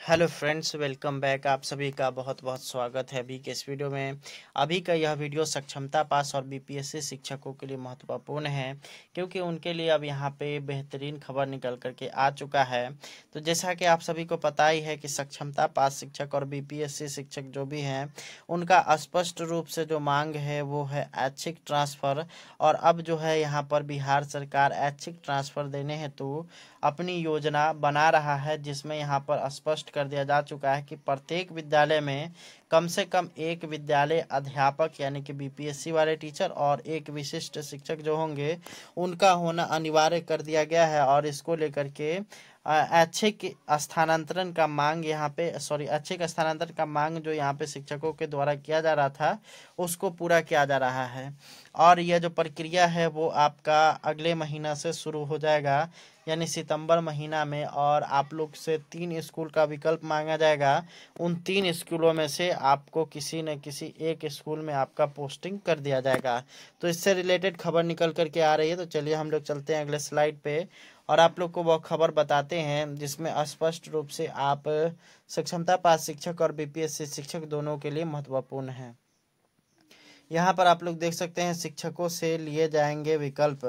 Hello friends, welcome back. आप सभी का बहुत बहुत स्वागत है अभी के इस वीडियो में। अभी का यह वीडियो सक्षमता पास और बीपीएससी शिक्षकों के लिए महत्वपूर्ण है, क्योंकि उनके लिए अब यहाँ पे बेहतरीन खबर निकल करके आ चुका है। तो जैसा कि आप सभी को पता ही है कि सक्षमता पास शिक्षक और बीपीएससी शिक्षक जो भी हैं, उनका स्पष्ट रूप से जो मांग है वो है ऐच्छिक ट्रांसफ़र। और अब जो है यहाँ पर बिहार सरकार ऐच्छिक ट्रांसफ़र देने हेतु अपनी योजना बना रहा है, जिसमें यहाँ पर स्पष्ट कर दिया जा चुका है कि प्रत्येक विद्यालय में कम से कम एक विद्यालय अध्यापक यानी कि बीपीएससी वाले टीचर और एक विशिष्ट शिक्षक जो होंगे उनका होना अनिवार्य कर दिया गया है। और इसको लेकर के ऐच्छिक स्थानांतरण का मांग यहाँ पे ऐच्छिक स्थानांतरण का मांग जो यहाँ पे शिक्षकों के द्वारा किया जा रहा था उसको पूरा किया जा रहा है। और यह जो प्रक्रिया है वो आपका अगले महीना से शुरू हो जाएगा, यानी सितंबर महीना में। और आप लोग से 3 स्कूल का विकल्प मांगा जाएगा। उन 3 स्कूलों में से आपको किसी न किसी एक स्कूल में आपका पोस्टिंग कर दिया जाएगा। तो इससे रिलेटेड खबर निकल करके आ रही है। तो चलिए हम लोग चलते हैं अगले स्लाइड पे और आप लोग को वो खबर बताते हैं जिसमें स्पष्ट रूप से आप सक्षमता पास शिक्षक और बीपीएससी शिक्षक दोनों के लिए महत्वपूर्ण है। यहाँ पर आप लोग देख सकते हैं शिक्षकों से लिए जाएंगे विकल्प।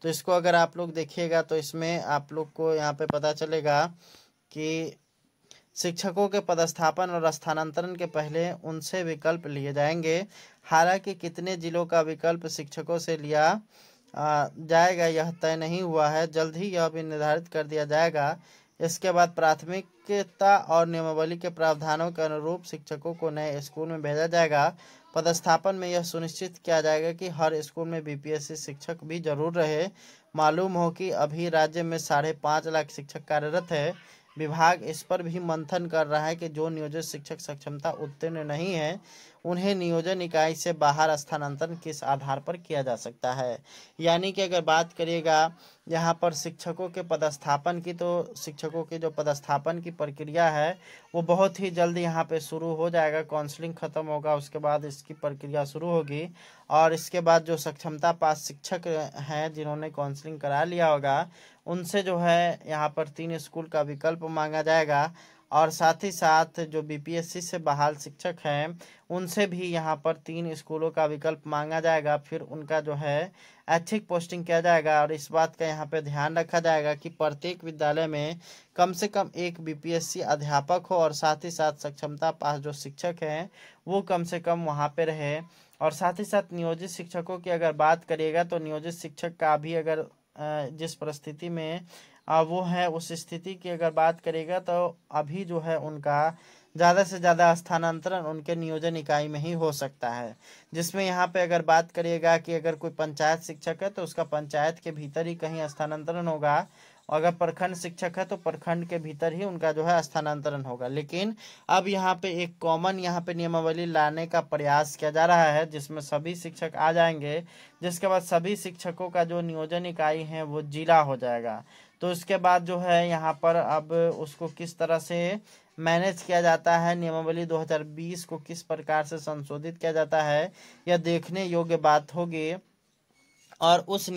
तो इसको अगर आप लोग देखिएगा तो इसमें आप लोग को यहाँ पे पता चलेगा कि शिक्षकों के पदस्थापन और स्थानांतरण के पहले उनसे विकल्प लिए जाएंगे। हालांकि कितने जिलों का विकल्प शिक्षकों से लिया जाएगा यह तय नहीं हुआ है, जल्द ही यह भी निर्धारित कर दिया जाएगा। इसके बाद प्राथमिकता और नियमावली के प्रावधानों के अनुरूप शिक्षकों को नए स्कूल में भेजा जाएगा। पदस्थापन में यह सुनिश्चित किया जाएगा कि हर स्कूल में बीपीएससी शिक्षक भी जरूर रहे। मालूम हो कि अभी राज्य में 5.5 लाख शिक्षक कार्यरत है। विभाग इस पर भी मंथन कर रहा है कि जो नियोजित शिक्षक सक्षमता उत्तीर्ण नहीं है उन्हें नियोजन इकाई से बाहर स्थानांतरण किस आधार पर किया जा सकता है। यानी कि अगर बात करिएगा यहाँ पर शिक्षकों के पदस्थापन की, तो शिक्षकों की जो पदस्थापन की प्रक्रिया है वो बहुत ही जल्द यहाँ पे शुरू हो जाएगा। काउंसलिंग खत्म होगा, उसके बाद इसकी प्रक्रिया शुरू होगी। और इसके बाद जो सक्षमता पास शिक्षक हैं जिन्होंने काउंसलिंग करा लिया होगा उनसे जो है यहाँ पर 3 स्कूल का विकल्प मांगा जाएगा। और साथ ही साथ जो बीपीएससी से बहाल शिक्षक हैं उनसे भी यहाँ पर 3 स्कूलों का विकल्प मांगा जाएगा। फिर उनका जो है ऐच्छिक पोस्टिंग किया जाएगा। और इस बात का यहाँ पे ध्यान रखा जाएगा कि प्रत्येक विद्यालय में कम से कम एक बीपीएससी अध्यापक हो और साथ ही साथ सक्षमता पास जो शिक्षक हैं वो कम से कम वहाँ पे रहे। और साथ ही साथ नियोजित शिक्षकों की अगर बात करिएगा तो नियोजित शिक्षक का भी अगर जिस परिस्थिति में वो है उस स्थिति की अगर बात करेगा तो अभी जो है उनका ज़्यादा से ज़्यादा स्थानांतरण उनके नियोजन इकाई में ही हो सकता है। जिसमें यहाँ पे अगर बात करिएगा कि अगर कोई पंचायत शिक्षक है तो उसका पंचायत के भीतर ही कहीं स्थानांतरण होगा। और अगर प्रखंड शिक्षक है तो प्रखंड के भीतर ही उनका जो है स्थानांतरण होगा। लेकिन अब यहाँ पे एक कॉमन यहाँ पे नियमावली लाने का प्रयास किया जा रहा है जिसमें सभी शिक्षक आ जाएंगे, जिसके बाद सभी शिक्षकों का जो नियोजन इकाई है वो जिला हो जाएगा। तो इसके बाद जो है यहाँ पर अब उसको किस तरह से मैनेज किया जाता है, नियमावली 2020 को किस प्रकार से संशोधित किया जाता है, यह देखने योग्य बात होगी। और उस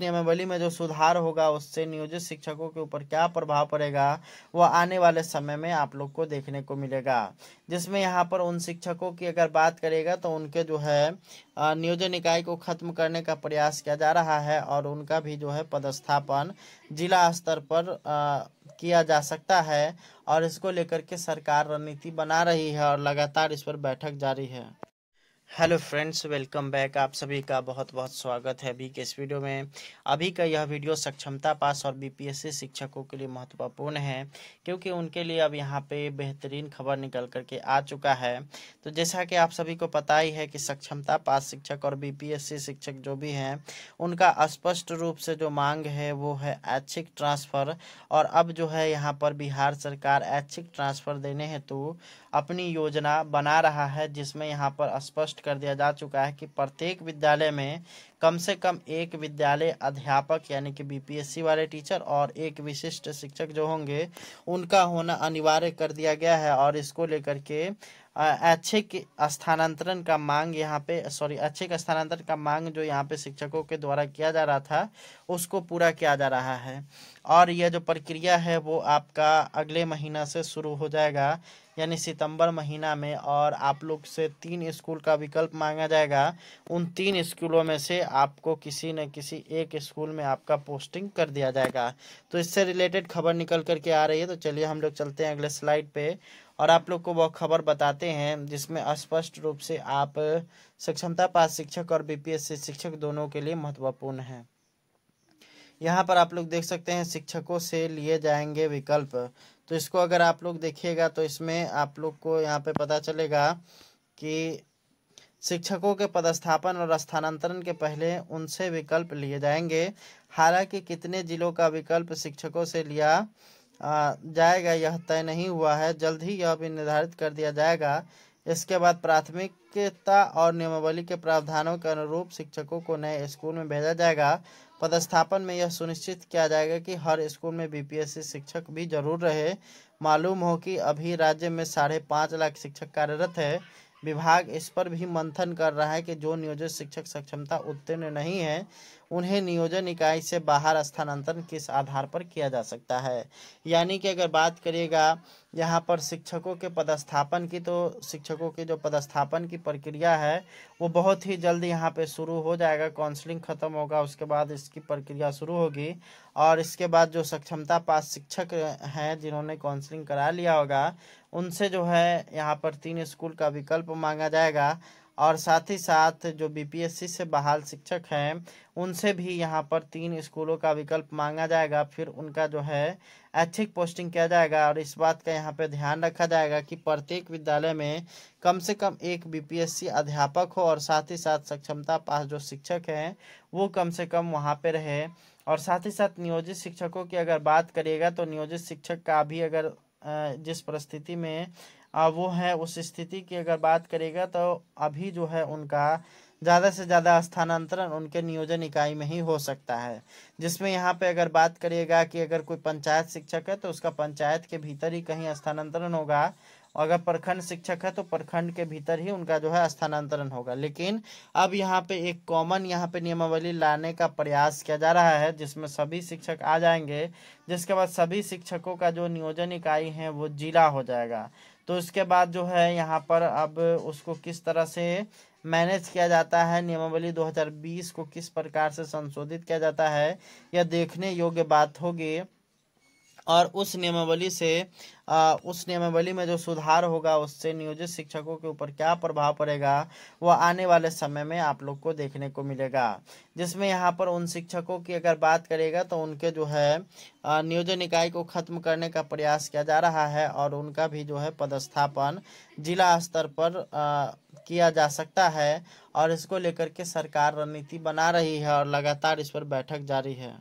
नियमावली में जो सुधार होगा उससे नियोजित शिक्षकों के ऊपर क्या प्रभाव पड़ेगा वह आने वाले समय में आप लोग को देखने को मिलेगा। जिसमें यहाँ पर उन शिक्षकों की अगर बात करेगा तो उनके जो है नियोजन इकाई को खत्म करने का प्रयास किया जा रहा है और उनका भी जो है पदस्थापन जिला स्तर पर किया जा सकता है। और इसको लेकर के सरकार रणनीति बना रही है और लगातार इस पर बैठक जारी है। Hello friends, welcome back. आप सभी का बहुत बहुत स्वागत है अभी के इस वीडियो में। अभी का यह वीडियो सक्षमता पास और बीपीएससी शिक्षकों के लिए महत्वपूर्ण है, क्योंकि उनके लिए अब यहाँ पे बेहतरीन खबर निकल करके आ चुका है। तो जैसा कि आप सभी को पता ही है कि सक्षमता पास शिक्षक और बीपीएससी शिक्षक जो भी हैं उनका स्पष्ट रूप से जो मांग है वो है ऐच्छिक ट्रांसफ़र। और अब जो है यहाँ पर बिहार सरकार ऐच्छिक ट्रांसफ़र देने हेतु अपनी योजना बना रहा है, जिसमें यहाँ पर स्पष्ट स्पष्ट कर दिया जा चुका है कि प्रत्येक विद्यालय में कम से कम एक विद्यालय अध्यापक यानी कि बीपीएससी वाले टीचर और एक विशिष्ट शिक्षक जो होंगे उनका होना अनिवार्य कर दिया गया है। और इसको लेकर के ऐच्छिक स्थानांतरण का मांग यहाँ पे ऐच्छिक स्थानांतरण का मांग जो यहाँ पे शिक्षकों के द्वारा किया जा रहा था उसको पूरा किया जा रहा है। और यह जो प्रक्रिया है वो आपका अगले महीना से शुरू हो जाएगा यानी सितंबर महीना में। और आप लोग से 3 स्कूल का विकल्प मांगा जाएगा। उन 3 स्कूलों में से आपको किसी न किसी एक स्कूल में आपका पोस्टिंग कर दिया जाएगा। तो इससे रिलेटेड खबर निकल करके आ रही है। तो चलिए हम लोग चलते हैं अगले स्लाइड पे और आप लोग को वो खबर बताते हैं जिसमें स्पष्ट रूप से आप सक्षमता पास शिक्षक और बीपीएससी शिक्षक दोनों के लिए महत्वपूर्ण है। यहाँ पर आप लोग देख सकते हैं शिक्षकों से लिए जाएंगे विकल्प। तो इसको अगर आप लोग देखिएगा तो इसमें आप लोग को यहाँ पे पता चलेगा कि शिक्षकों के पदस्थापन और स्थानांतरण के पहले उनसे विकल्प लिए जाएंगे। हालांकि कितने जिलों का विकल्प शिक्षकों से लिया जाएगा यह तय नहीं हुआ है, जल्द ही यह भी निर्धारित कर दिया जाएगा। इसके बाद प्राथमिकता और नियमावली के प्रावधानों के अनुरूप शिक्षकों को नए स्कूल में भेजा जाएगा। पदस्थापन में यह सुनिश्चित किया जाएगा कि हर स्कूल में बीपीएससी शिक्षक भी जरूर रहे। मालूम हो कि अभी राज्य में 5.5 लाख शिक्षक कार्यरत है। विभाग इस पर भी मंथन कर रहा है कि जो नियोजित शिक्षक सक्षमता उत्तीर्ण नहीं है उन्हें नियोजन इकाई से बाहर स्थानांतरण किस आधार पर किया जा सकता है। यानी कि अगर बात करिएगा यहाँ पर शिक्षकों के पदस्थापन की, तो शिक्षकों के जो पदस्थापन की प्रक्रिया है वो बहुत ही जल्द यहाँ पे शुरू हो जाएगा। काउंसलिंग खत्म होगा उसके बाद इसकी प्रक्रिया शुरू होगी और इसके बाद जो सक्षमता पास शिक्षक हैं जिन्होंने काउंसलिंग करा लिया होगा उनसे जो है यहाँ पर 3 स्कूल का विकल्प मांगा जाएगा। और साथ ही साथ जो बीपीएससी से बहाल शिक्षक हैं उनसे भी यहाँ पर 3 स्कूलों का विकल्प मांगा जाएगा। फिर उनका जो है ऐच्छिक पोस्टिंग किया जाएगा। और इस बात का यहाँ पे ध्यान रखा जाएगा कि प्रत्येक विद्यालय में कम से कम एक बीपीएससी अध्यापक हो और साथ ही साथ सक्षमता पास जो शिक्षक हैं वो कम से कम वहाँ पे रहे। और साथ ही साथ नियोजित शिक्षकों की अगर बात करिएगा तो नियोजित शिक्षक का भी अगर जिस परिस्थिति में वो है उस स्थिति की अगर बात करेगा तो अभी जो है उनका ज़्यादा से ज़्यादा स्थानांतरण उनके नियोजन इकाई में ही हो सकता है। जिसमें यहाँ पे अगर बात करिएगा कि अगर कोई पंचायत शिक्षक है तो उसका पंचायत के भीतर ही कहीं स्थानांतरण होगा। अगर प्रखंड शिक्षक है तो प्रखंड के भीतर ही उनका जो है स्थानांतरण होगा। लेकिन अब यहाँ पे एक कॉमन यहाँ पे नियमावली लाने का प्रयास किया जा रहा है जिसमें सभी शिक्षक आ जाएंगे। जिसके बाद सभी शिक्षकों का जो नियोजन इकाई है वो जिला हो जाएगा। तो इसके बाद जो है यहाँ पर अब उसको किस तरह से मैनेज किया जाता है, नियमावली 2020 को किस प्रकार से संशोधित किया जाता है यह देखने योग्य बात होगी। और उस नियमावली में जो सुधार होगा उससे नियोजित शिक्षकों के ऊपर क्या प्रभाव पड़ेगा वह आने वाले समय में आप लोग को देखने को मिलेगा। जिसमें यहाँ पर उन शिक्षकों की अगर बात करेगा तो उनके जो है नियोजन इकाई को खत्म करने का प्रयास किया जा रहा है और उनका भी जो है पदस्थापन जिला स्तर पर किया जा सकता है। और इसको लेकर के सरकार रणनीति बना रही है और लगातार इस पर बैठक जारी है।